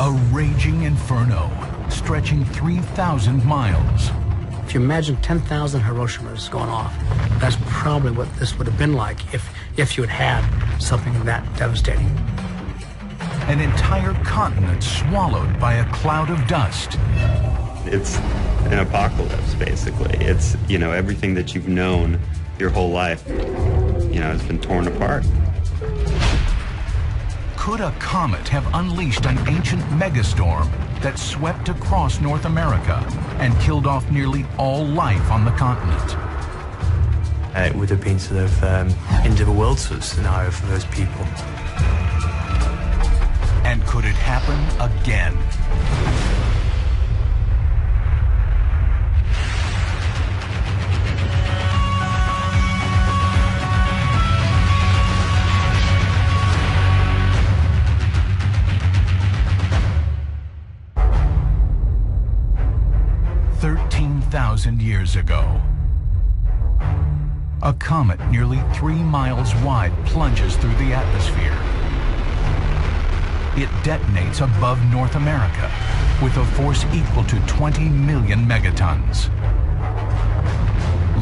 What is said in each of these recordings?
A raging inferno stretching 3,000 miles. If you imagine 10,000 Hiroshimas going off, that's probably what this would have been like if you had had something that devastating. An entire continent swallowed by a cloud of dust. It's an apocalypse, basically. It's, everything that you've known your whole life, has been torn apart. Could a comet have unleashed an ancient megastorm that swept across North America and killed off nearly all life on the continent? It would have been sort of end of a world sort of scenario for those people. And could it happen again? Years ago, a comet nearly 3 miles wide plunges through the atmosphere. It detonates above North America with a force equal to 20 million megatons,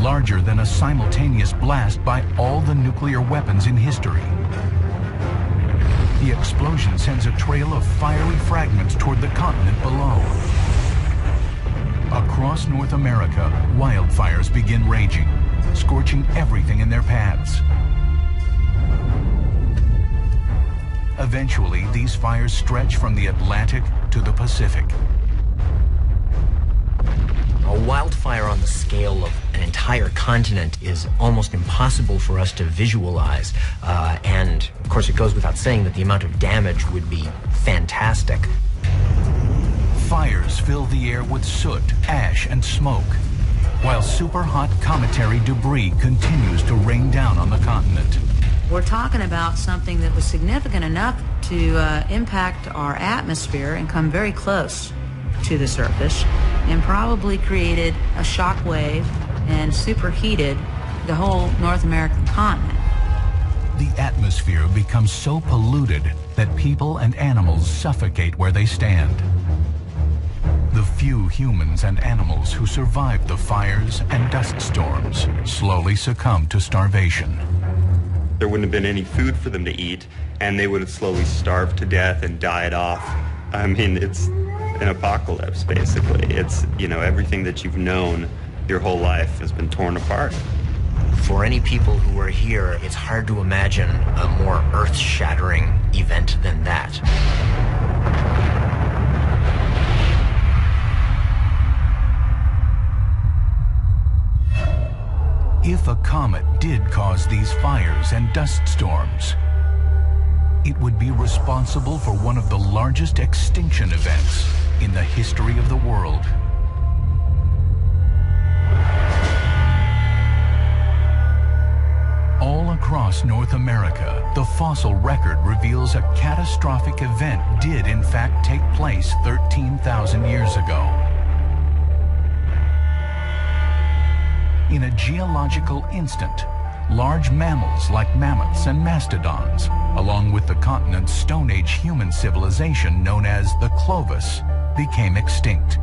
larger than a simultaneous blast by all the nuclear weapons in history. The explosion sends a trail of fiery fragments toward the continent below. Across North America, wildfires begin raging, scorching everything in their paths. Eventually, these fires stretch from the Atlantic to the Pacific. A wildfire on the scale of an entire continent is almost impossible for us to visualize. And, of course, it goes without saying that the amount of damage would be fantastic. Fires fill the air with soot, ash, and smoke, while super-hot cometary debris continues to rain down on the continent. We're talking about something that was significant enough to impact our atmosphere and come very close to the surface, and probably created a shock wave and superheated the whole North American continent. The atmosphere becomes so polluted that people and animals suffocate where they stand. The few humans and animals who survived the fires and dust storms slowly succumb to starvation. There wouldn't have been any food for them to eat, and they would have slowly starved to death and died off. I mean, it's an apocalypse, basically. It's, everything that you've known your whole life has been torn apart. For any people who were here, it's hard to imagine a more earth-shattering event than that. If a comet did cause these fires and dust storms, it would be responsible for one of the largest extinction events in the history of the world. All across North America, the fossil record reveals a catastrophic event did in fact take place 13,000 years ago. In a geological instant, large mammals like mammoths and mastodons, along with the continent's Stone Age human civilization known as the Clovis, became extinct.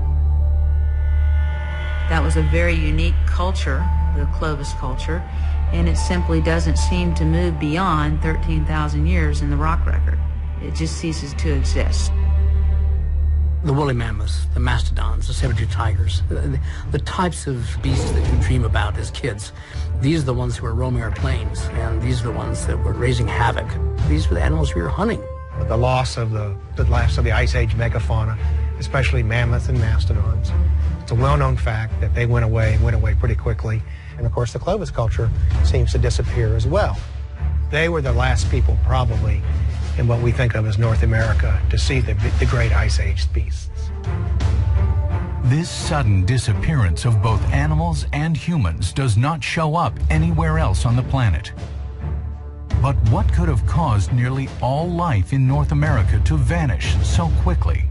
That was a very unique culture, the Clovis culture, and it simply doesn't seem to move beyond 13,000 years in the rock record. It just ceases to exist. The woolly mammoths, the mastodons, the saber-tooth tigers, the types of beasts that you dream about as kids. These are the ones who were roaming our plains, and these are the ones that were raising havoc. These were the animals we were hunting. The loss of the Ice Age megafauna, especially mammoths and mastodons. It's a well-known fact that they went away pretty quickly. And of course, the Clovis culture seems to disappear as well. They were the last people, probably, in what we think of as North America, to see the great Ice Age beasts. This sudden disappearance of both animals and humans does not show up anywhere else on the planet. But what could have caused nearly all life in North America to vanish so quickly?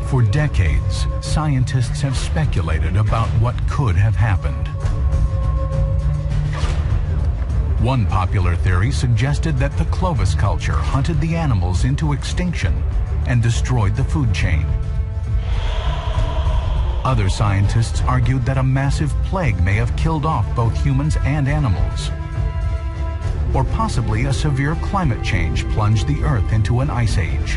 For decades, scientists have speculated about what could have happened. One popular theory suggested that the Clovis culture hunted the animals into extinction and destroyed the food chain. Other scientists argued that a massive plague may have killed off both humans and animals. Or possibly a severe climate change plunged the Earth into an ice age.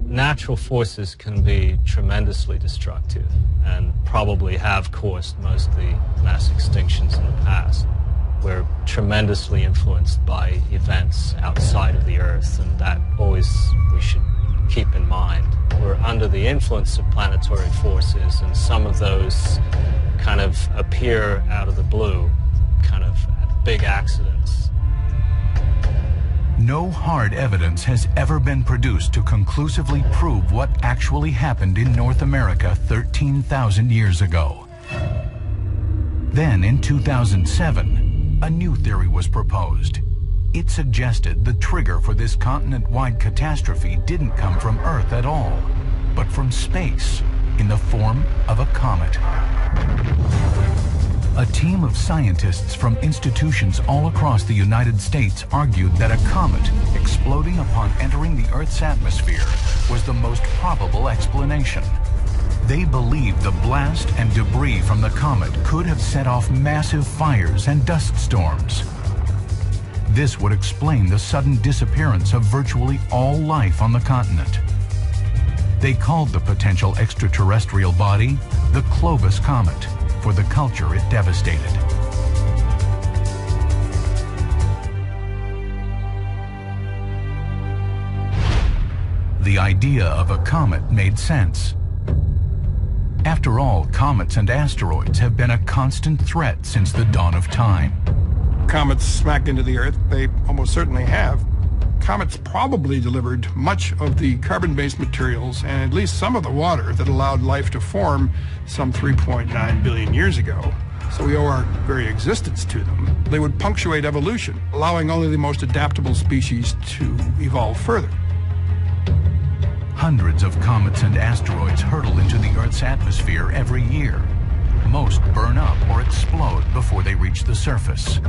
Natural forces can be tremendously destructive and probably have caused most of the mass extinctions in the past. We're tremendously influenced by events outside of the Earth, and that always we should keep in mind. We're under the influence of planetary forces, and some of those kind of appear out of the blue, kind of big accidents. No hard evidence has ever been produced to conclusively prove what actually happened in North America 13,000 years ago. Then, in 2007, a new theory was proposed. It suggested the trigger for this continent-wide catastrophe didn't come from Earth at all, but from space, in the form of a comet. A team of scientists from institutions all across the United States argued that a comet exploding upon entering the Earth's atmosphere was the most probable explanation. They believed the blast and debris from the comet could have set off massive fires and dust storms. This would explain the sudden disappearance of virtually all life on the continent. They called the potential extraterrestrial body the Clovis Comet, for the culture it devastated. The idea of a comet made sense. After all, comets and asteroids have been a constant threat since the dawn of time. Comets smacked into the Earth, they almost certainly have. Comets probably delivered much of the carbon-based materials and at least some of the water that allowed life to form some 3.9 billion years ago. So we owe our very existence to them. They would punctuate evolution, allowing only the most adaptable species to evolve further. Hundreds of comets and asteroids hurtle into the Earth's atmosphere every year. Most burn up or explode before they reach the surface.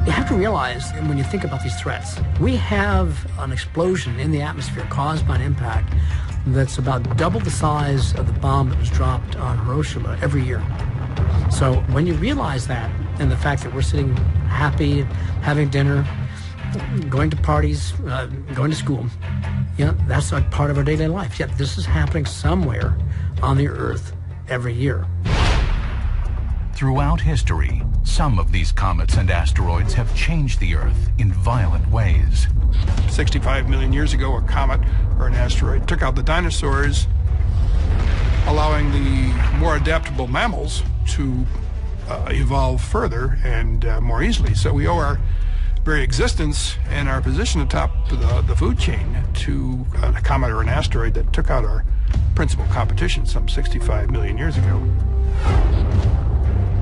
You have to realize, when you think about these threats, we have an explosion in the atmosphere caused by an impact that's about double the size of the bomb that was dropped on Hiroshima every year. So when you realize that, and the fact that we're sitting happy, having dinner, going to parties, going to school, you know, that's like part of our daily life. Yet this is happening somewhere on the Earth every year. Throughout history, some of these comets and asteroids have changed the Earth in violent ways. 65 million years ago, a comet or an asteroid took out the dinosaurs, allowing the more adaptable mammals to evolve further and more easily. So we owe our very existence and our position atop the food chain to a comet or an asteroid that took out our principal competition some 65 million years ago.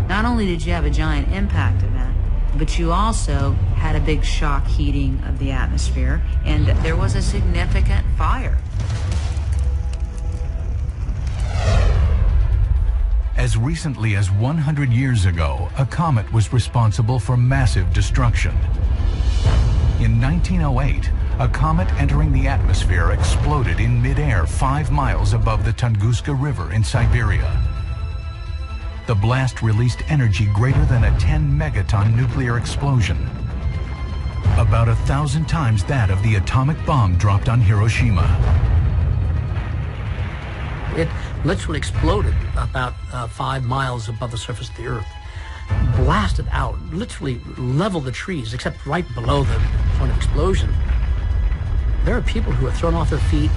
Not only did you have a giant impact event, but you also had a big shock heating of the atmosphere, and there was a significant fire. As recently as 100 years ago, a comet was responsible for massive destruction. In 1908, a comet entering the atmosphere exploded in midair 5 miles above the Tunguska River in Siberia. The blast released energy greater than a 10-megaton nuclear explosion, about 1,000 times that of the atomic bomb dropped on Hiroshima. It literally exploded about 5 miles above the surface of the Earth, blasted out, literally leveled the trees, except right below the point of explosion. There are people who were thrown off their feet,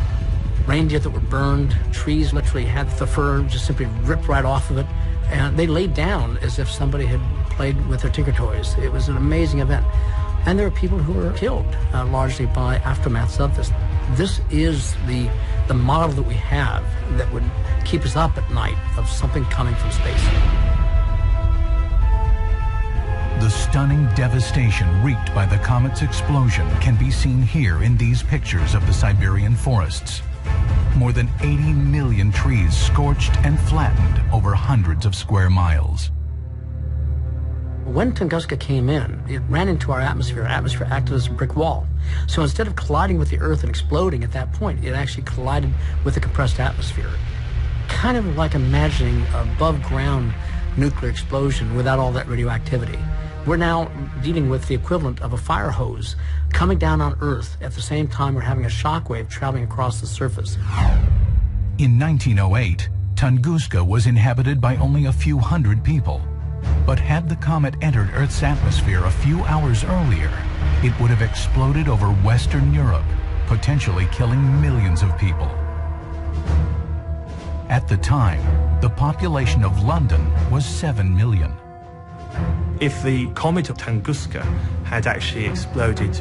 reindeer that were burned, trees literally had the fur just simply ripped right off of it, and they laid down as if somebody had played with their Tinker Toys. It was an amazing event. And there are people who were killed, largely by aftermaths of this. This is the model that we have that would keep us up at night of something coming from space. The stunning devastation wreaked by the comet's explosion can be seen here in these pictures of the Siberian forests. More than 80 million trees scorched and flattened over hundreds of square miles. When Tunguska came in, it ran into our atmosphere. Our atmosphere acted as a brick wall. So instead of colliding with the Earth and exploding at that point, it actually collided with the compressed atmosphere. Kind of like imagining above ground nuclear explosion without all that radioactivity. We're now dealing with the equivalent of a fire hose coming down on Earth at the same time we're having a shock wave traveling across the surface. In 1908, Tunguska was inhabited by only a few hundred people. But had the comet entered Earth's atmosphere a few hours earlier, it would have exploded over Western Europe, potentially killing millions of people. At the time, the population of London was 7 million. If the comet of Tunguska had actually exploded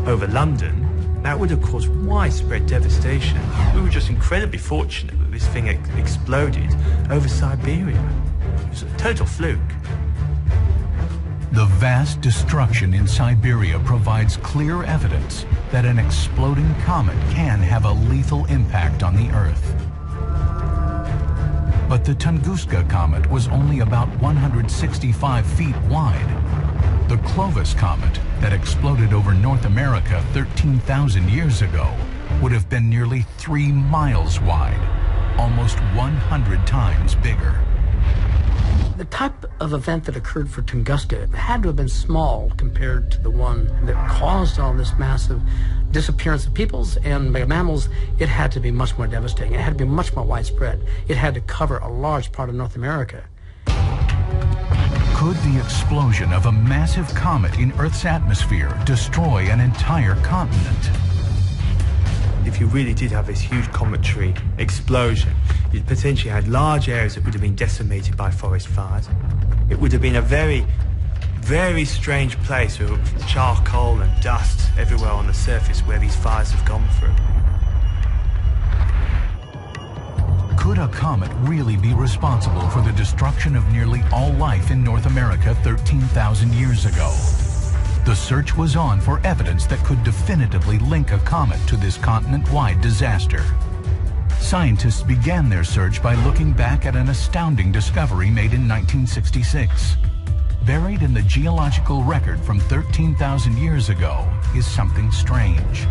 over London, that would have caused widespread devastation. We were just incredibly fortunate that this thing exploded over Siberia. It was a total fluke. The vast destruction in Siberia provides clear evidence that an exploding comet can have a lethal impact on the Earth. But the Tunguska comet was only about 165 feet wide. The Clovis comet that exploded over North America 13,000 years ago would have been nearly 3 miles wide, almost 100 times bigger. The type of event that occurred for Tunguska had to have been small compared to the one that caused all this massive disappearance of peoples and mammals. It had to be much more devastating. It had to be much more widespread. It had to cover a large part of North America. Could the explosion of a massive comet in Earth's atmosphere destroy an entire continent? If you really did have this huge cometary explosion, you potentially had large areas that would have been decimated by forest fires. It would have been a very, very strange place with charcoal and dust everywhere on the surface where these fires have gone through. Could a comet really be responsible for the destruction of nearly all life in North America 13,000 years ago? The search was on for evidence that could definitively link a comet to this continent-wide disaster. Scientists began their search by looking back at an astounding discovery made in 1966. Buried in the geological record from 13,000 years ago is something strange.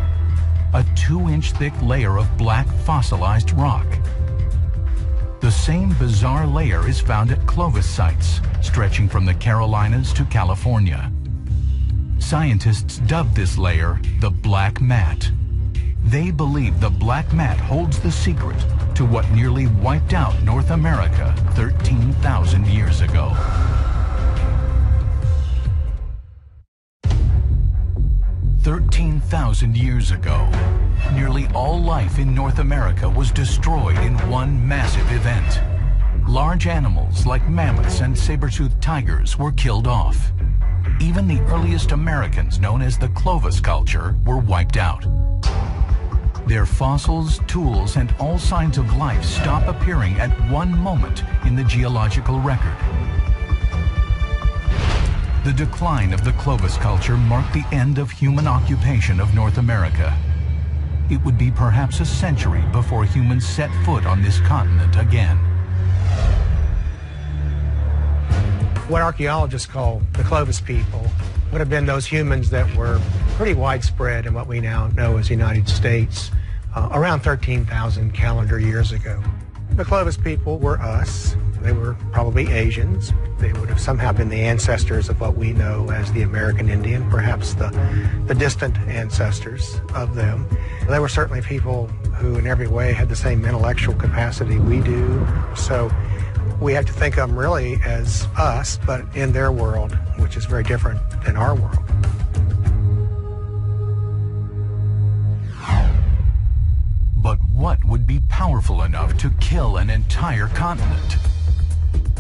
A 2-inch thick layer of black fossilized rock. The same bizarre layer is found at Clovis sites, stretching from the Carolinas to California. Scientists dubbed this layer the black mat. They believe the black mat holds the secret to what nearly wiped out North America 13,000 years ago. "13,000 years ago, nearly all life in North America was destroyed in one massive event. Large animals like mammoths and saber-toothed tigers were killed off. Even the earliest Americans, known as the Clovis culture, were wiped out. Their fossils, tools, and all signs of life stop appearing at one moment in the geological record. The decline of the Clovis culture marked the end of human occupation of North America. It would be perhaps a century before humans set foot on this continent again. What archaeologists call the Clovis people would have been those humans that were pretty widespread in what we now know as the United States around 13,000 calendar years ago. The Clovis people were us. They were probably Asians. They would have somehow been the ancestors of what we know as the American Indian, perhaps the distant ancestors of them. They were certainly people who in every way had the same intellectual capacity we do. So we have to think of them really as us, but in their world, which is very different than our world. But what would be powerful enough to kill an entire continent?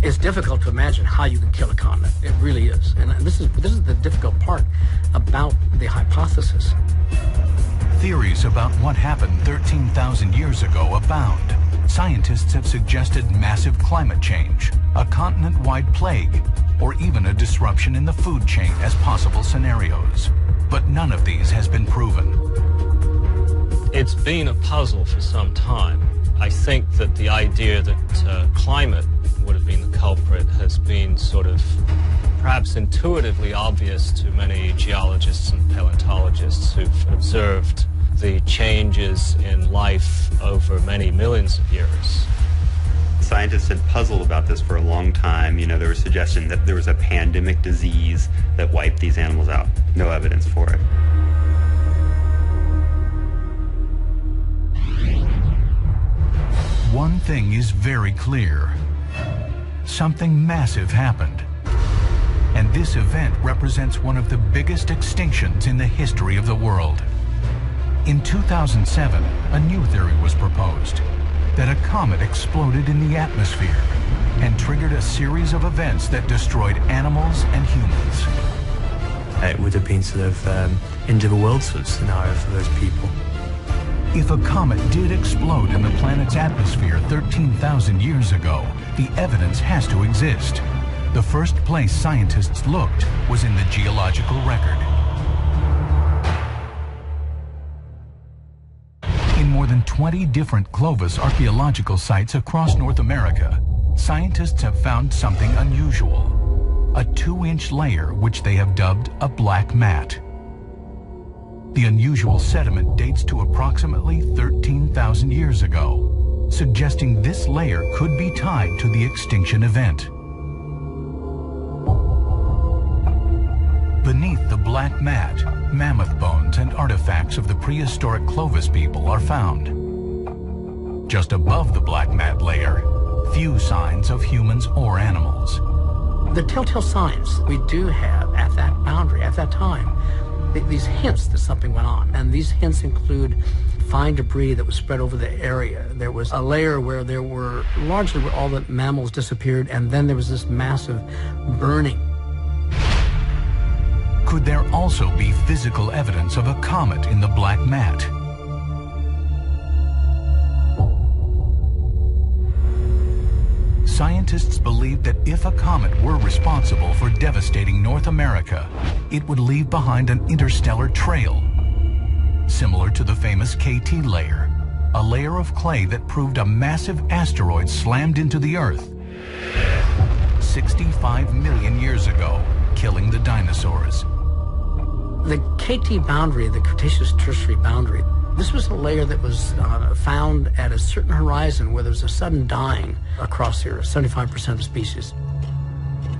It's difficult to imagine how you can kill a continent. It really is. And this is the difficult part about the hypothesis. Theories about what happened 13,000 years ago abound. Scientists have suggested massive climate change, a continent-wide plague, or even a disruption in the food chain as possible scenarios. But none of these has been proven. It's been a puzzle for some time. I think that the idea that climate would have been the culprit has been sort of perhaps intuitively obvious to many geologists and paleontologists who've observed the changes in life over many millions of years. Scientists had puzzled about this for a long time. You know, there was suggestion that there was a pandemic disease that wiped these animals out. No evidence for it. One thing is very clear. Something massive happened. And this event represents one of the biggest extinctions in the history of the world. In 2007, a new theory was proposed, that a comet exploded in the atmosphere and triggered a series of events that destroyed animals and humans. It would have been sort of end of the world sort of scenario for those people. If a comet did explode in the planet's atmosphere 13,000 years ago, the evidence has to exist. The first place scientists looked was in the geological record. In more than 20 different Clovis archaeological sites across North America, scientists have found something unusual, a 2-inch layer which they have dubbed a black mat. The unusual sediment dates to approximately 13,000 years ago, suggesting this layer could be tied to the extinction event. Beneath the black mat, mammoth bones and artifacts of the prehistoric Clovis people are found. Just above the black mat layer, few signs of humans or animals. The telltale signs we do have at that boundary, at that time, these hints that something went on. And these hints include fine debris that was spread over the area. There was a layer where there were largely where all the mammals disappeared, and then there was this massive burning. Could there also be physical evidence of a comet in the black mat? Scientists believe that if a comet were responsible for devastating North America, it would leave behind an interstellar trail, similar to the famous KT layer, a layer of clay that proved a massive asteroid slammed into the Earth 65 million years ago, killing the dinosaurs. The KT boundary, the Cretaceous-Tertiary boundary, this was a layer that was found at a certain horizon where there was a sudden dying across the Earth, 75% of species.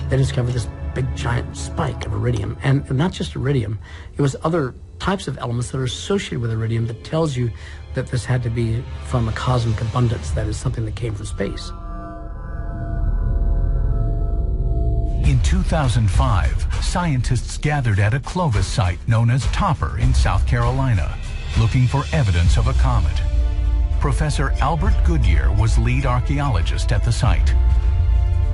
They discovered this big giant spike of iridium, and not just iridium, it was other types of elements that are associated with iridium that tells you that this had to be from a cosmic abundance, that is something that came from space. In 2005, scientists gathered at a Clovis site known as Topper in South Carolina, looking for evidence of a comet. Professor Albert Goodyear was lead archaeologist at the site.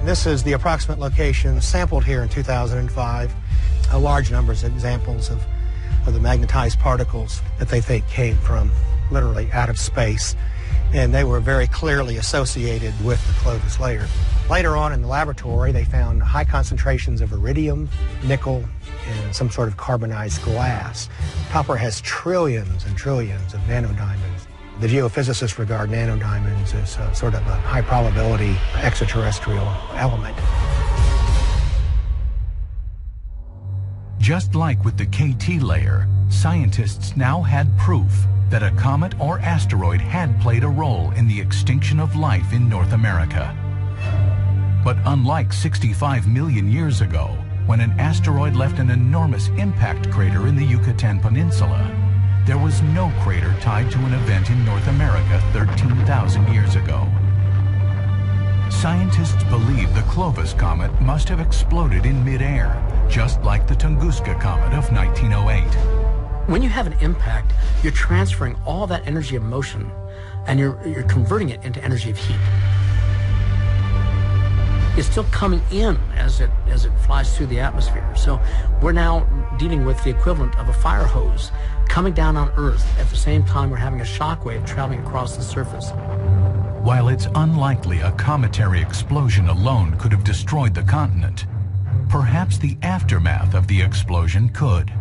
This is the approximate location sampled here in 2005. A large number of examples of the magnetized particles that they think came from literally out of space, and they were very clearly associated with the Clovis layer. Later on in the laboratory, they found high concentrations of iridium, nickel, and some sort of carbonized glass. Topper has trillions and trillions of nanodiamonds. The geophysicists regard nanodiamonds as sort of a high probability extraterrestrial element. Just like with the KT layer, scientists now had proof that a comet or asteroid had played a role in the extinction of life in North America. But unlike 65 million years ago, when an asteroid left an enormous impact crater in the Yucatan Peninsula, there was no crater tied to an event in North America 13,000 years ago. Scientists believe the Clovis comet must have exploded in midair, just like the Tunguska comet of 1908. When you have an impact, you're transferring all that energy of motion, and you're converting it into energy of heat. It's still coming in as it flies through the atmosphere. So we're now dealing with the equivalent of a fire hose coming down on Earth at the same time we're having a shock wave traveling across the surface. While it's unlikely a cometary explosion alone could have destroyed the continent, perhaps the aftermath of the explosion could.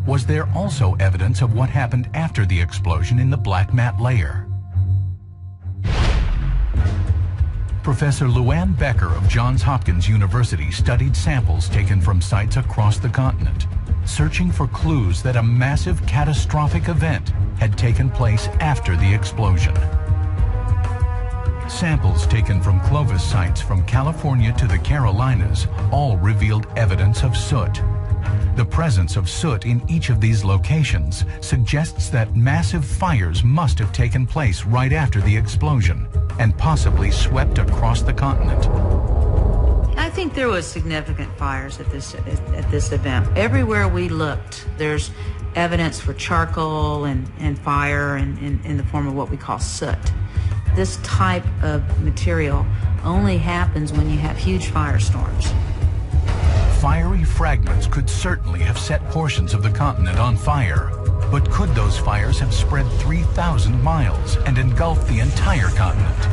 Was there also evidence of what happened after the explosion in the black mat layer? Professor Luann Becker of Johns Hopkins University studied samples taken from sites across the continent, searching for clues that a massive catastrophic event had taken place after the explosion. Samples taken from Clovis sites from California to the Carolinas all revealed evidence of soot. The presence of soot in each of these locations suggests that massive fires must have taken place right after the explosion and possibly swept across the continent. I think there was significant fires at this event. Everywhere we looked, there's evidence for charcoal and fire in the form of what we call soot. This type of material only happens when you have huge firestorms. Fiery fragments could certainly have set portions of the continent on fire, but could those fires have spread 3,000 miles and engulfed the entire continent?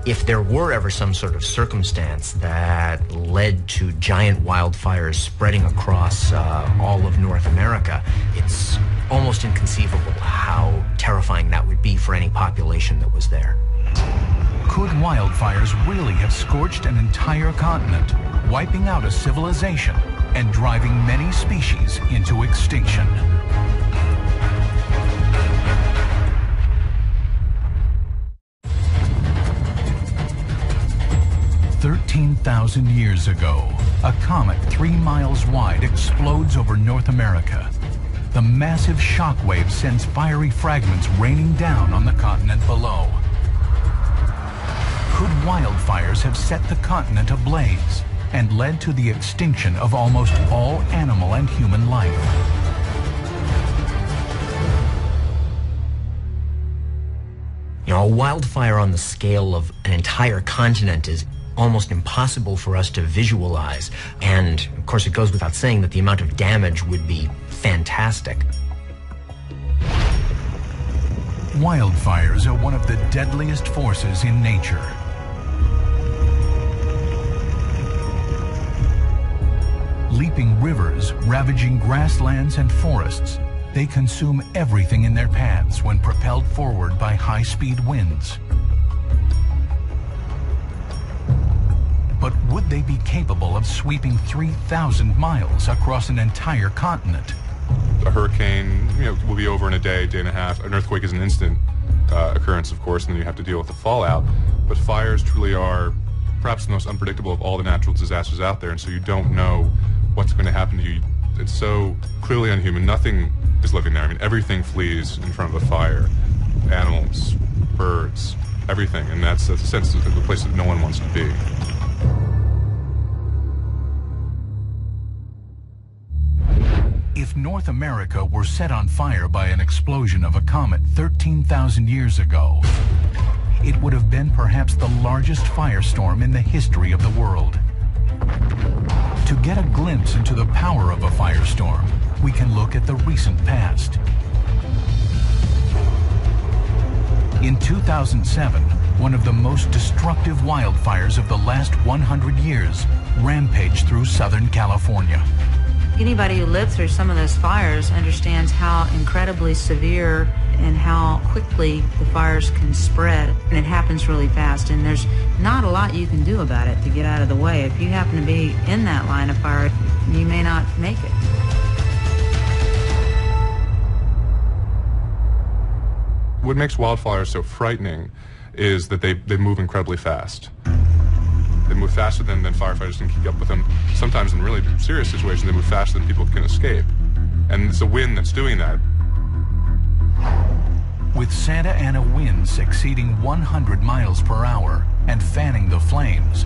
If there were ever some sort of circumstance that led to giant wildfires spreading across all of North America, it's almost inconceivable how terrifying that would be for any population that was there. Could wildfires really have scorched an entire continent, wiping out a civilization and driving many species into extinction? "13,000 years ago, a comet 3 miles wide explodes over North America. The massive shockwave sends fiery fragments raining down on the continent below. Could wildfires have set the continent ablaze and led to the extinction of almost all animal and human life? You know, a wildfire on the scale of an entire continent is almost impossible for us to visualize. And of course, it goes without saying that the amount of damage would be fantastic. Wildfires are one of the deadliest forces in nature. Leaping rivers, ravaging grasslands and forests, they consume everything in their paths when propelled forward by high-speed winds. But would they be capable of sweeping 3,000 miles across an entire continent? A hurricane, will be over in a day, day and a half. An earthquake is an instant occurrence, of course, and then you have to deal with the fallout. But fires truly are perhaps the most unpredictable of all the natural disasters out there, and so you don't know what's going to happen to you. It's so clearly unhuman. Nothing is living there. I mean, everything flees in front of a fire. Animals, birds, everything. And that's a sense of the place that no one wants to be. If North America were set on fire by an explosion of a comet 13,000 years ago, it would have been perhaps the largest firestorm in the history of the world. To get a glimpse into the power of a firestorm, we can look at the recent past. In 2007, one of the most destructive wildfires of the last 100 years rampaged through Southern California. Anybody who lived through some of those fires understands how incredibly severe and how quickly the fires can spread. And it happens really fast, and there's not a lot you can do about it to get out of the way. If you happen to be in that line of fire, you may not make it. What makes wildfires so frightening is that they move incredibly fast. They move faster than firefighters can keep up with them. Sometimes in really serious situations, they move faster than people can escape. And it's the wind that's doing that. With Santa Ana winds exceeding 100 miles per hour and fanning the flames,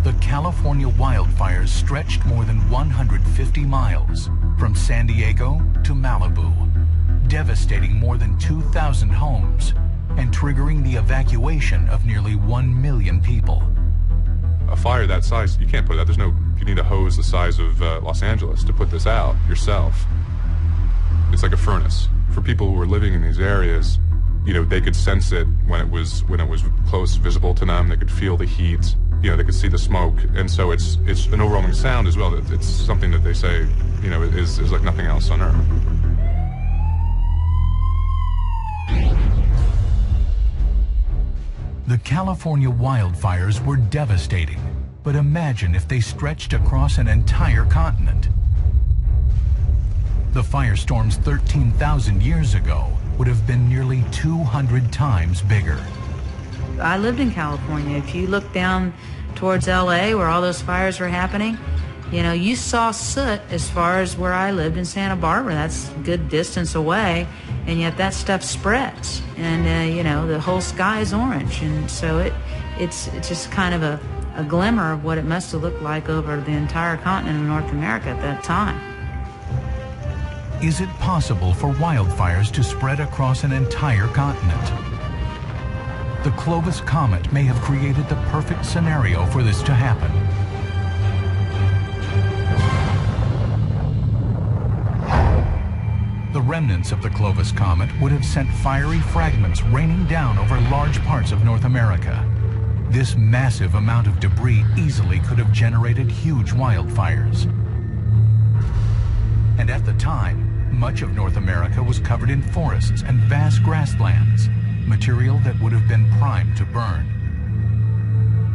the California wildfires stretched more than 150 miles from San Diego to Malibu, devastating more than 2,000 homes and triggering the evacuation of nearly 1 million people. A fire that size, you can't put it out. You need a hose the size of Los Angeles to put this out yourself. It's like a furnace. For people who were living in these areas, they could sense it when it was close, visible to them. They could feel the heat. They could see the smoke, and so it's an overwhelming sound as well. It's something that they say, is like nothing else on Earth. The California wildfires were devastating, but imagine if they stretched across an entire continent. The firestorms 13,000 years ago would have been nearly 200 times bigger. I lived in California. If you look down towards LA where all those fires were happening, you know, you saw soot as far as where I lived in Santa Barbara. That's a good distance away, and yet that stuff spreads, and you know, the whole sky is orange, and so it's just kind of a glimmer of what it must have looked like over the entire continent of North America at that time. Is it possible for wildfires to spread across an entire continent? The Clovis Comet may have created the perfect scenario for this to happen. The remnants of the Clovis Comet would have sent fiery fragments raining down over large parts of North America. This massive amount of debris easily could have generated huge wildfires. And at the time, much of North America was covered in forests and vast grasslands, material that would have been primed to burn.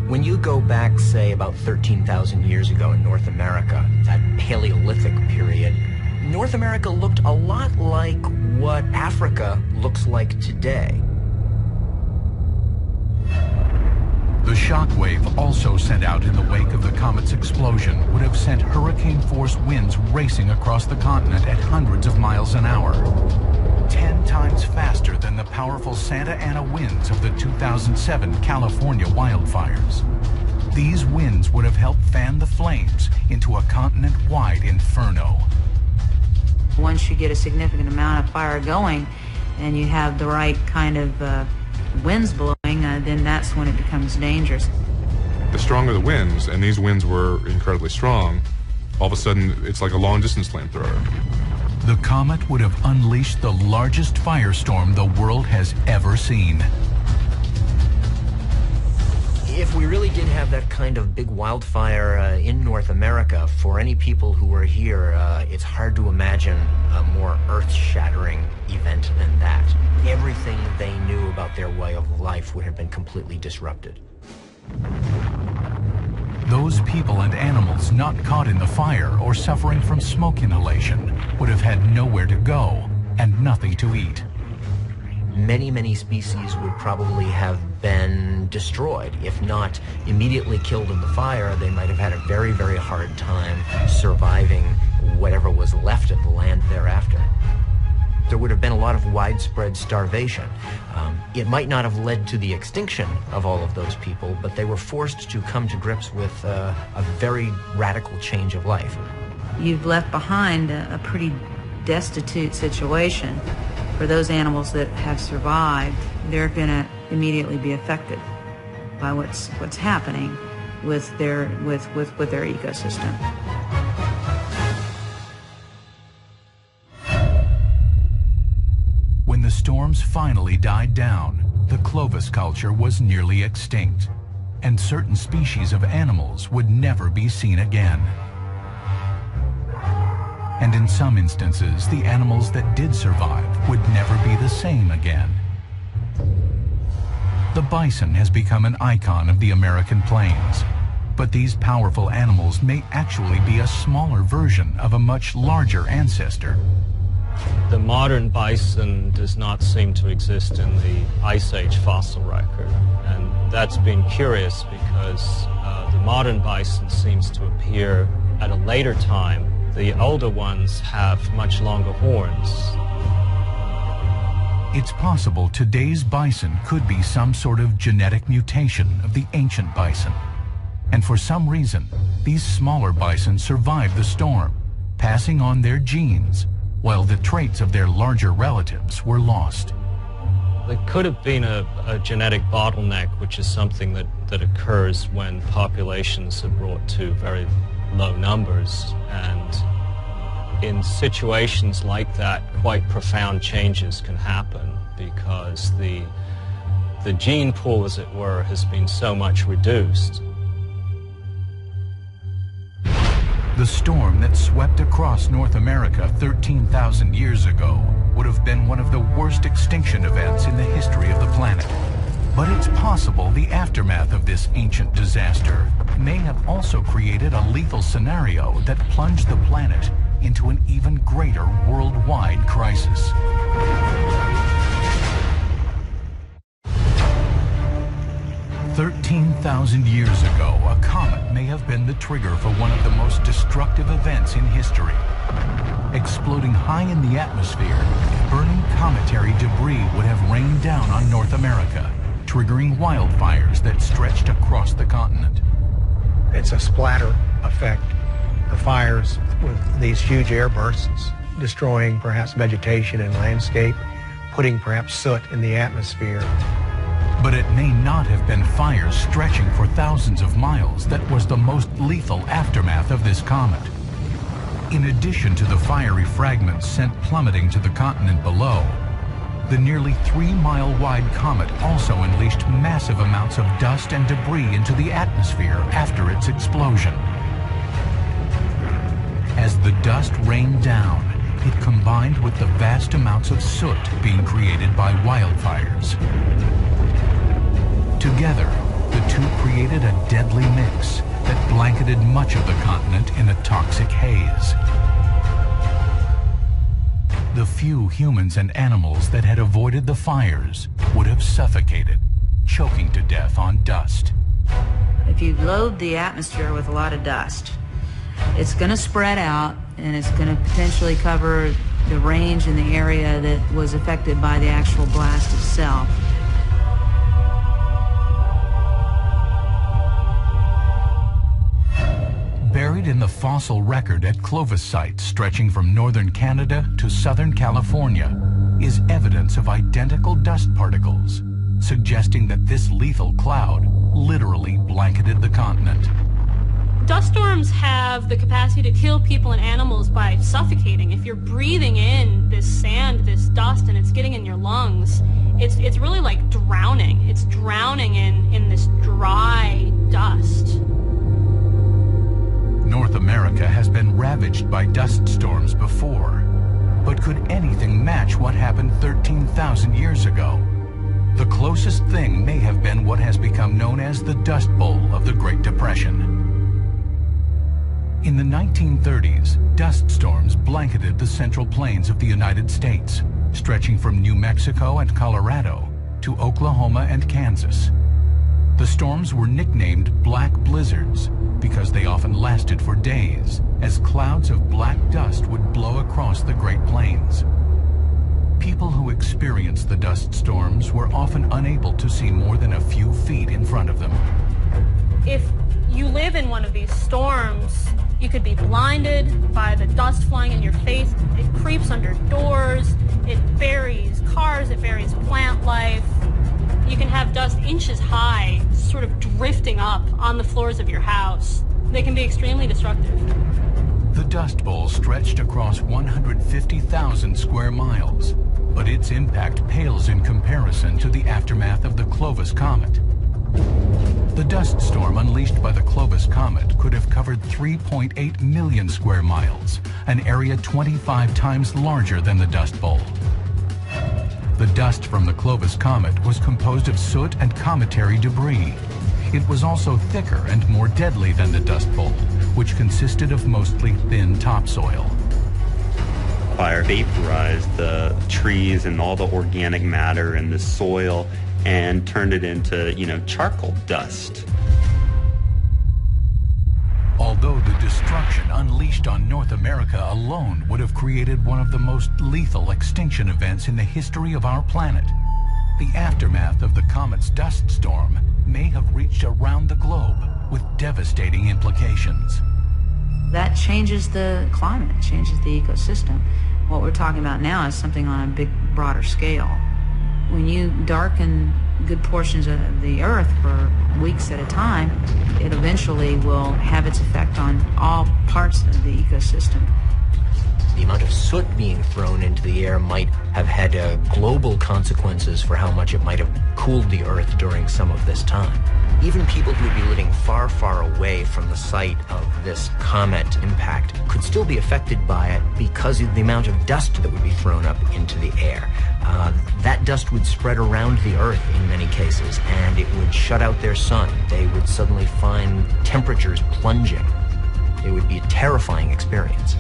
When you go back, say, about 13,000 years ago in North America, that Paleolithic period, North America looked a lot like what Africa looks like today. The shockwave also sent out in the wake of the comet's explosion would have sent hurricane-force winds racing across the continent at hundreds of miles an hour, 10 times faster than the powerful Santa Ana winds of the 2007 California wildfires. These winds would have helped fan the flames into a continent-wide inferno. Once you get a significant amount of fire going and you have the right kind of winds blowing, then that's when it becomes dangerous. The stronger the winds, and these winds were incredibly strong, all of a sudden it's like a long-distance flamethrower. The comet would have unleashed the largest firestorm the world has ever seen. If we really did have that kind of big wildfire in North America, for any people who were here, it's hard to imagine a more earth-shattering event than that. Everything they knew about their way of life would have been completely disrupted. Those people and animals not caught in the fire or suffering from smoke inhalation would have had nowhere to go and nothing to eat. Many, many species would probably have been destroyed. If not immediately killed in the fire, they might have had a very, very hard time surviving whatever was left of the land thereafter. There would have been a lot of widespread starvation. It might not have led to the extinction of all of those people, but they were forced to come to grips with a very radical change of life. You've left behind a pretty destitute situation. For those animals that have survived, they're going to immediately be affected by what's happening with their ecosystem. When the storms finally died down, the Clovis culture was nearly extinct, and certain species of animals would never be seen again. And in some instances, the animals that did survive would never be the same again. The bison has become an icon of the American plains, but these powerful animals may actually be a smaller version of a much larger ancestor. The modern bison does not seem to exist in the Ice Age fossil record, and that's been curious because the modern bison seems to appear at a later time. The older ones have much longer horns. It's possible today's bison could be some sort of genetic mutation of the ancient bison. And for some reason, these smaller bison survived the storm, passing on their genes, while the traits of their larger relatives were lost. There could have been a genetic bottleneck, which is something that occurs when populations are brought to very low numbers, and in situations like that, quite profound changes can happen because the gene pool, as it were, has been so much reduced. The storm that swept across North America 13,000 years ago would have been one of the worst extinction events in the history of the planet. But it's possible the aftermath of this ancient disaster may have also created a lethal scenario that plunged the planet into an even greater worldwide crisis. 13,000 years ago, a comet may have been the trigger for one of the most destructive events in history. Exploding high in the atmosphere, burning cometary debris would have rained down on North America, triggering wildfires that stretched across the continent. It's a splatter effect. The fires with these huge air bursts, destroying perhaps vegetation and landscape, putting perhaps soot in the atmosphere. But it may not have been fires stretching for thousands of miles that was the most lethal aftermath of this comet. In addition to the fiery fragments sent plummeting to the continent below, the nearly 3-mile-wide comet also unleashed massive amounts of dust and debris into the atmosphere after its explosion. As the dust rained down, it combined with the vast amounts of soot being created by wildfires. Together, the two created a deadly mix that blanketed much of the continent in a toxic haze. The few humans and animals that had avoided the fires would have suffocated, choking to death on dust. If you load the atmosphere with a lot of dust, it's going to spread out and it's going to potentially cover the range in the area that was affected by the actual blast itself. Buried in the fossil record at Clovis sites stretching from northern Canada to southern California is evidence of identical dust particles, suggesting that this lethal cloud literally blanketed the continent. Dust storms have the capacity to kill people and animals by suffocating. If you're breathing in this sand, this dust, and it's getting in your lungs, it's really like drowning. It's drowning in this dry dust. North America has been ravaged by dust storms before, but could anything match what happened 13,000 years ago? The closest thing may have been what has become known as the Dust Bowl of the Great Depression. In the 1930s, dust storms blanketed the central plains of the United States, stretching from New Mexico and Colorado to Oklahoma and Kansas. The storms were nicknamed black blizzards because they often lasted for days, as clouds of black dust would blow across the Great Plains. People who experienced the dust storms were often unable to see more than a few feet in front of them. If you live in one of these storms, you could be blinded by the dust flying in your face. It creeps under doors, it buries cars, it buries plant life. You can have dust inches high, sort of drifting up on the floors of your house. They can be extremely destructive. The Dust Bowl stretched across 150,000 square miles, but its impact pales in comparison to the aftermath of the Clovis Comet. The dust storm unleashed by the Clovis Comet could have covered 3.8 million square miles, an area 25 times larger than the Dust Bowl. The dust from the Clovis Comet was composed of soot and cometary debris. It was also thicker and more deadly than the Dust Bowl, which consisted of mostly thin topsoil. Fire vaporized the trees and all the organic matter in the soil and turned it into, charcoal dust. Although the destruction unleashed on North America alone would have created one of the most lethal extinction events in the history of our planet, the aftermath of the comet's dust storm may have reached around the globe with devastating implications. That changes the climate, changes the ecosystem. What we're talking about now is something on a big, broader scale. When you darken good portions of the Earth for weeks at a time, it eventually will have its effect on all parts of the ecosystem. The amount of soot being thrown into the air might have had global consequences for how much it might have cooled the Earth during some of this time. even people who would be living far, far away from the site of this comet impact could still be affected by it because of the amount of dust that would be thrown up into the air. That dust would spread around the Earth in many cases, and it would shut out their sun. They would suddenly find temperatures plunging. It would be a terrifying experience.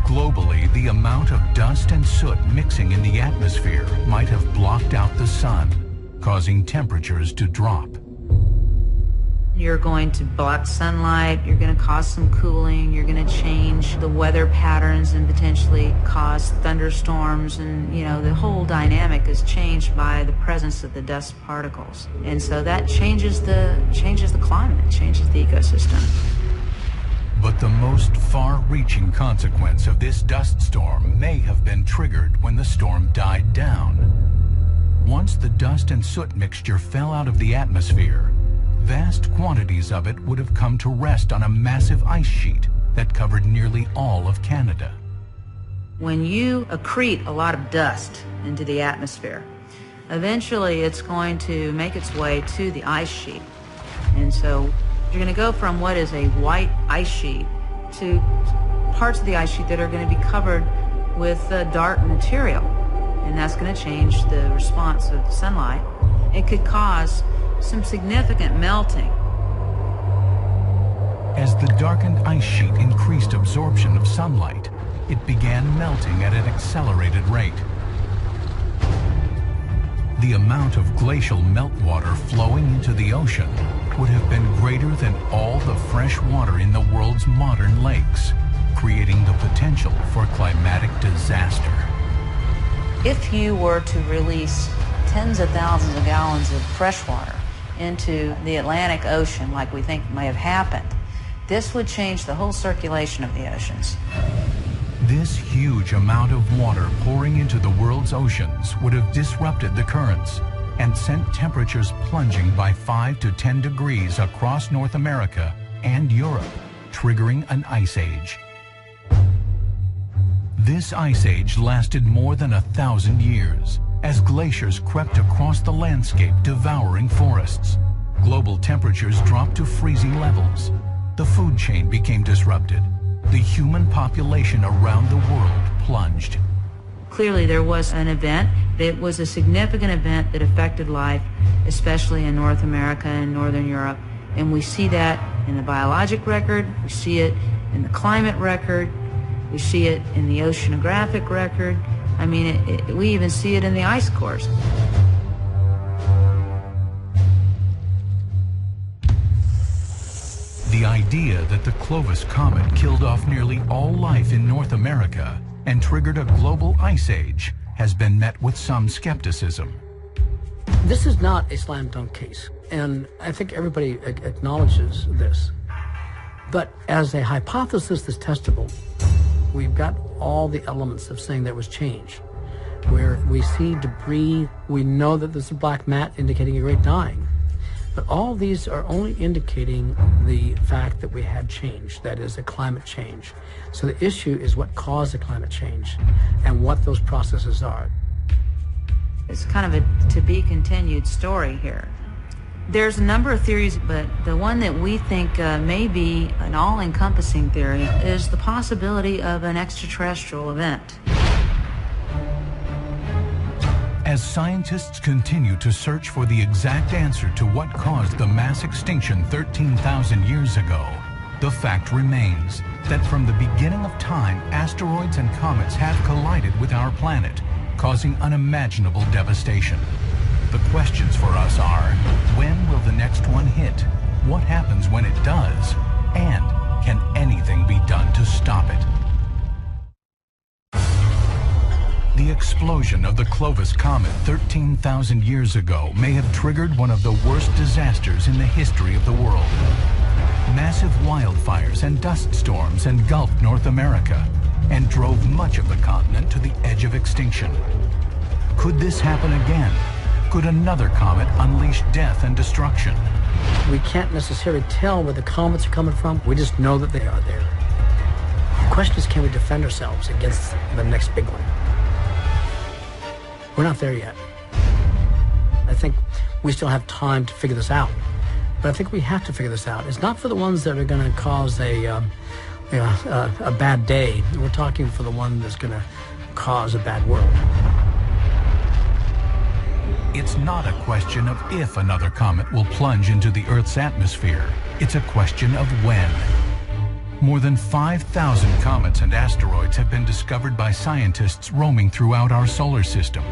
Globally, the amount of dust and soot mixing in the atmosphere might have blocked out the sun, causing temperatures to drop. You're going to block sunlight, you're going to cause some cooling, you're going to change the weather patterns and potentially cause thunderstorms, and the whole dynamic is changed by the presence of the dust particles. And so that changes the climate, changes the ecosystem. But the most far-reaching consequence of this dust storm may have been triggered when the storm died down. Once the dust and soot mixture fell out of the atmosphere, vast quantities of it would have come to rest on a massive ice sheet that covered nearly all of Canada. When you accrete a lot of dust into the atmosphere, eventually it's going to make its way to the ice sheet. And so you're going to go from what is a white ice sheet to parts of the ice sheet that are going to be covered with dark material. And that's going to change the response of the sunlight. It could cause some significant melting. As the darkened ice sheet increased absorption of sunlight, it began melting at an accelerated rate. The amount of glacial meltwater flowing into the ocean would have been greater than all the fresh water in the world's modern lakes, creating the potential for climatic disaster. If you were to release tens of thousands of gallons of fresh water into the Atlantic Ocean, like we think may have happened, this would change the whole circulation of the oceans. This huge amount of water pouring into the world's oceans would have disrupted the currents and sent temperatures plunging by 5 to 10 degrees across North America and Europe, triggering an ice age. This ice age lasted more than 1,000 years, as glaciers crept across the landscape, devouring forests. Global temperatures dropped to freezing levels. The food chain became disrupted. The human population around the world plunged. Clearly there was an event. It was a significant event that affected life, especially in North America and Northern Europe. And we see that in the biologic record, we see it in the climate record, we see it in the oceanographic record. I mean, we even see it in the ice cores. The idea that the Clovis comet killed off nearly all life in North America and triggered a global ice age has been met with some skepticism. This is not a slam dunk case, and I think everybody acknowledges this. But as a hypothesis that's testable, we've got all the elements of saying there was change. Where we see debris, we know that there's a black mat indicating a great dying. But all these are only indicating the fact that we had change, that is, a climate change. So the issue is what caused the climate change and what those processes are. It's kind of a to-be-continued story here. There's a number of theories, but the one that we think may be an all-encompassing theory is the possibility of an extraterrestrial event. As scientists continue to search for the exact answer to what caused the mass extinction 13,000 years ago, the fact remains that from the beginning of time, asteroids and comets have collided with our planet, causing unimaginable devastation. The questions for us are, when will the next one hit? What happens when it does? And can anything be done to stop it? The explosion of the Clovis comet 13,000 years ago may have triggered one of the worst disasters in the history of the world. Massive wildfires and dust storms engulfed North America and drove much of the continent to the edge of extinction. Could this happen again? Could another comet unleash death and destruction? We can't necessarily tell where the comets are coming from. We just know that they are there. The question is, can we defend ourselves against the next big one? We're not there yet. I think we still have time to figure this out. But I think we have to figure this out. It's not for the ones that are going to cause a bad day. We're talking for the one that's going to cause a bad world. It's not a question of if another comet will plunge into the Earth's atmosphere. It's a question of when. More than 5,000 comets and asteroids have been discovered by scientists roaming throughout our solar system.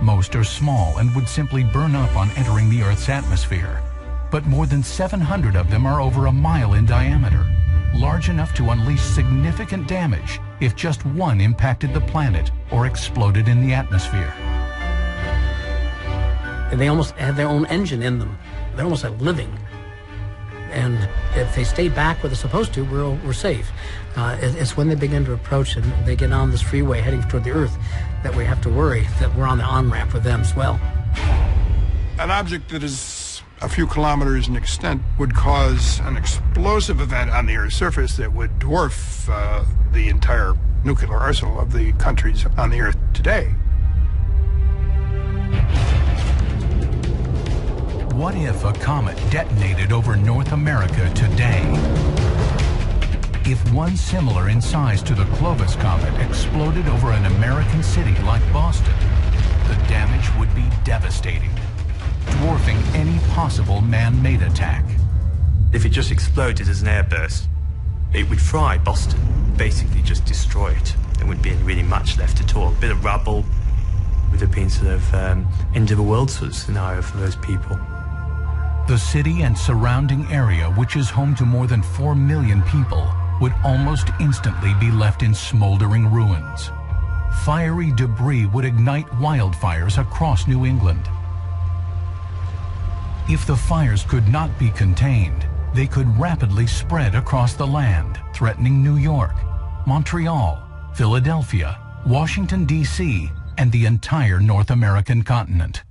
Most are small and would simply burn up on entering the Earth's atmosphere. But more than 700 of them are over a mile in diameter, large enough to unleash significant damage if just one impacted the planet or exploded in the atmosphere. And they almost have their own engine in them. They're almost like living. And if they stay back where they're supposed to, we're safe. It's when they begin to approach and they get on this freeway heading toward the Earth that we have to worry that we're on the on-ramp with them as well. An object that is a few kilometers in extent would cause an explosive event on the Earth's surface that would dwarf the entire nuclear arsenal of the countries on the Earth today. What if a comet detonated over North America today? If one similar in size to the Clovis comet exploded over an American city like Boston, the damage would be devastating, dwarfing any possible man-made attack. If it just exploded as an airburst, it would fry Boston, basically just destroy it. There wouldn't be really much left at all. A bit of rubble would have been sort of end of the world sort of scenario for those people. The city and surrounding area, which is home to more than 4 million people, would almost instantly be left in smoldering ruins. Fiery debris would ignite wildfires across New England. If the fires could not be contained, they could rapidly spread across the land, threatening New York, Montreal, Philadelphia, Washington, D.C., and the entire North American continent.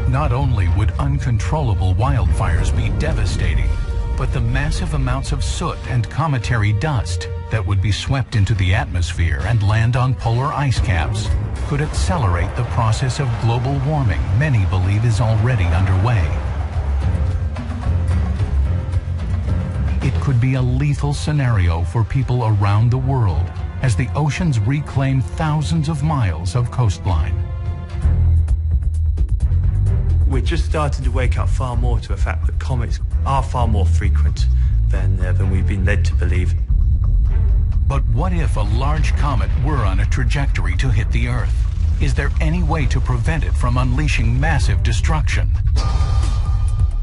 Not only would uncontrollable wildfires be devastating, but the massive amounts of soot and cometary dust that would be swept into the atmosphere and land on polar ice caps could accelerate the process of global warming many believe is already underway. It could be a lethal scenario for people around the world as the oceans reclaim thousands of miles of coastline. We're just starting to wake up far more to the fact that comets are far more frequent than we've been led to believe. But what if a large comet were on a trajectory to hit the Earth? Is there any way to prevent it from unleashing massive destruction?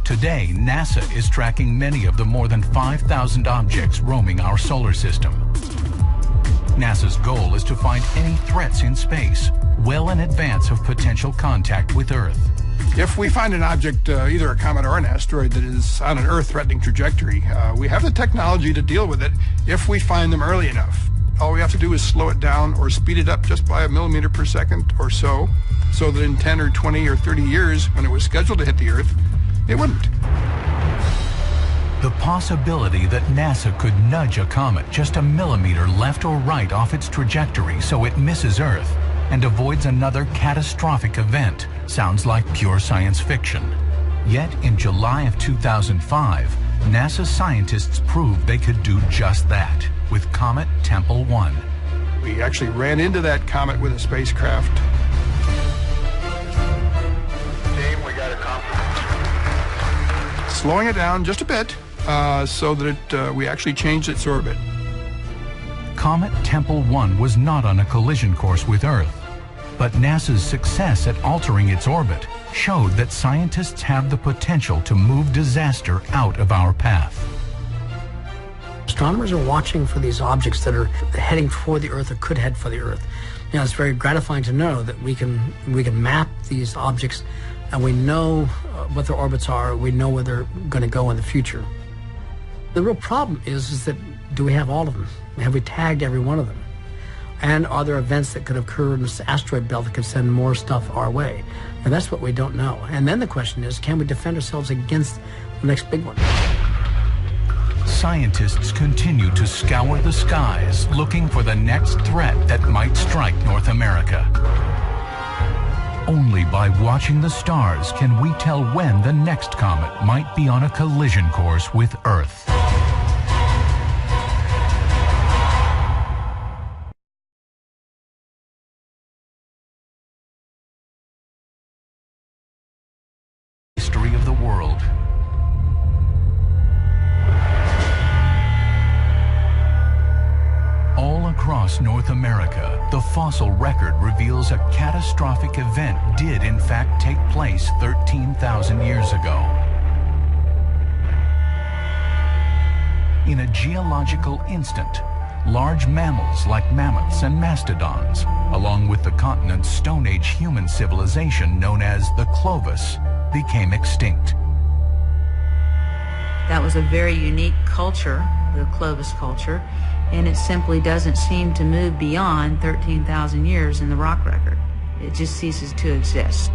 Today, NASA is tracking many of the more than 5,000 objects roaming our solar system. NASA's goal is to find any threats in space well in advance of potential contact with Earth. If we find an object, either a comet or an asteroid, that is on an Earth-threatening trajectory, we have the technology to deal with it if we find them early enough. All we have to do is slow it down or speed it up just by a millimeter per second or so that in 10 or 20 or 30 years, when it was scheduled to hit the Earth, it wouldn't. The possibility that NASA could nudge a comet just a millimeter left or right off its trajectory so it misses Earth and avoids another catastrophic event sounds like pure science fiction. Yet in July of 2005, NASA scientists proved they could do just that with Comet Tempel 1. We actually ran into that comet with a spacecraft. Team, we got a compliment. Slowing it down just a bit so that we actually changed its orbit. Comet Tempel 1 was not on a collision course with Earth, but NASA's success at altering its orbit showed that scientists have the potential to move disaster out of our path. Astronomers are watching for these objects that are heading for the Earth or could head for the Earth. You know, it's very gratifying to know that we can map these objects and we know what their orbits are, we know where they're going to go in the future. The real problem is that do we have all of them? Have we tagged every one of them? And are there events that could occur in this asteroid belt that could send more stuff our way? And that's what we don't know. And then the question is, can we defend ourselves against the next big one? Scientists continue to scour the skies looking for the next threat that might strike North America. Only by watching the stars can we tell when the next comet might be on a collision course with Earth. History of the world. All across North America, the fossil record reveals a catastrophic event did in fact take place 13,000 years ago. In a geological instant, large mammals like mammoths and mastodons, along with the continent's Stone Age human civilization known as the Clovis, became extinct. That was a very unique culture, the Clovis culture, and it simply doesn't seem to move beyond 13,000 years in the rock record. It just ceases to exist.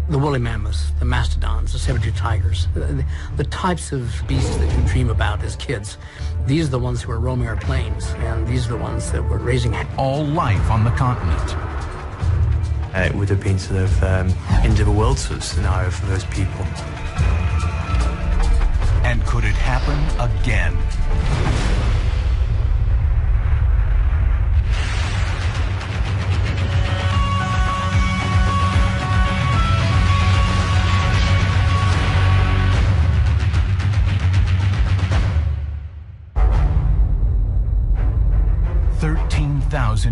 The woolly mammoths, the mastodons, the saber-tooth tigers, the types of beasts that you dream about as kids, these are the ones who are roaming our plains, and these are the ones that were raising all life on the continent. It would have been sort of end of a world sort of scenario for those people. And could it happen again?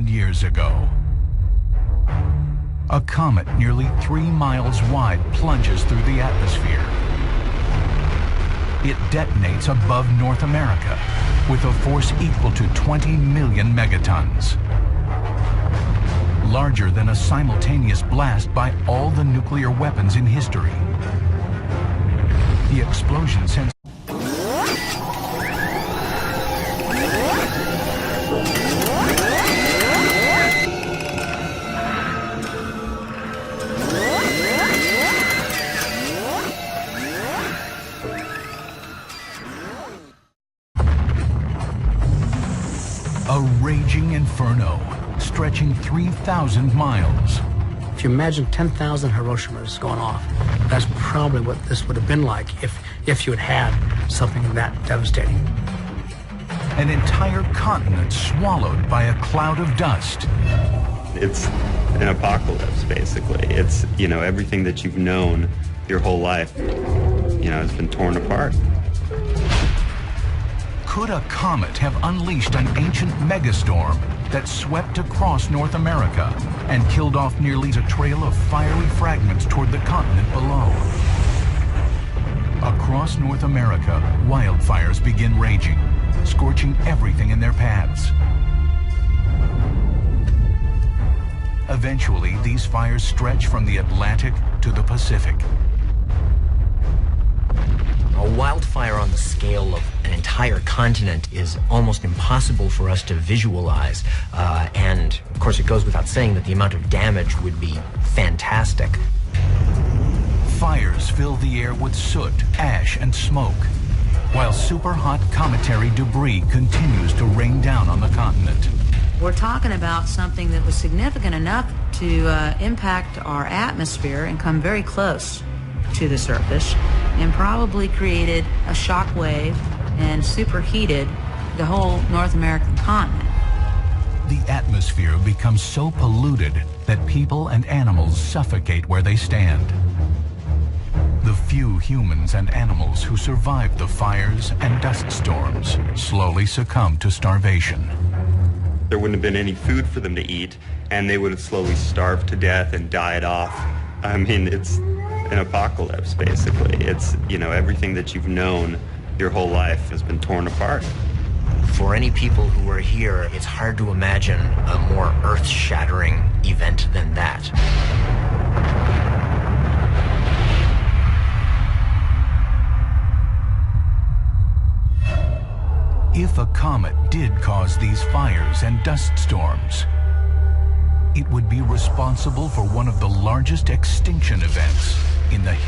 Years ago, a comet nearly 3 miles wide plunges through the atmosphere. It detonates above North America with a force equal to 20 million megatons, larger than a simultaneous blast by all the nuclear weapons in history. The explosion sends a raging inferno stretching 3,000 miles. If you imagine 10,000 Hiroshimas going off, that's probably what this would have been like if you had had something that devastating. An entire continent swallowed by a cloud of dust. It's an apocalypse, basically. It's, you know, everything that you've known your whole life, you know, has been torn apart. Could a comet have unleashed an ancient megastorm that swept across North America and killed off nearly a trail of fiery fragments toward the continent below? Across North America, wildfires begin raging, scorching everything in their paths. Eventually, these fires stretch from the Atlantic to the Pacific. A wildfire on the scale of an entire continent is almost impossible for us to visualize. And, of course, it goes without saying that the amount of damage would be fantastic. Fires fill the air with soot, ash, and smoke, while super-hot cometary debris continues to rain down on the continent. We're talking about something that was significant enough to impact our atmosphere and come very close to the surface, and probably created a shock wave and superheated the whole North American continent. The atmosphere becomes so polluted that people and animals suffocate where they stand. The few humans and animals who survived the fires and dust storms slowly succumb to starvation. There wouldn't have been any food for them to eat, and they would have slowly starved to death and died off. I mean, it's an apocalypse, basically. It's, you know, everything that you've known your whole life has been torn apart. For any people who are here, it's hard to imagine a more earth-shattering event than that. If a comet did cause these fires and dust storms, it would be responsible for one of the largest extinction events in the history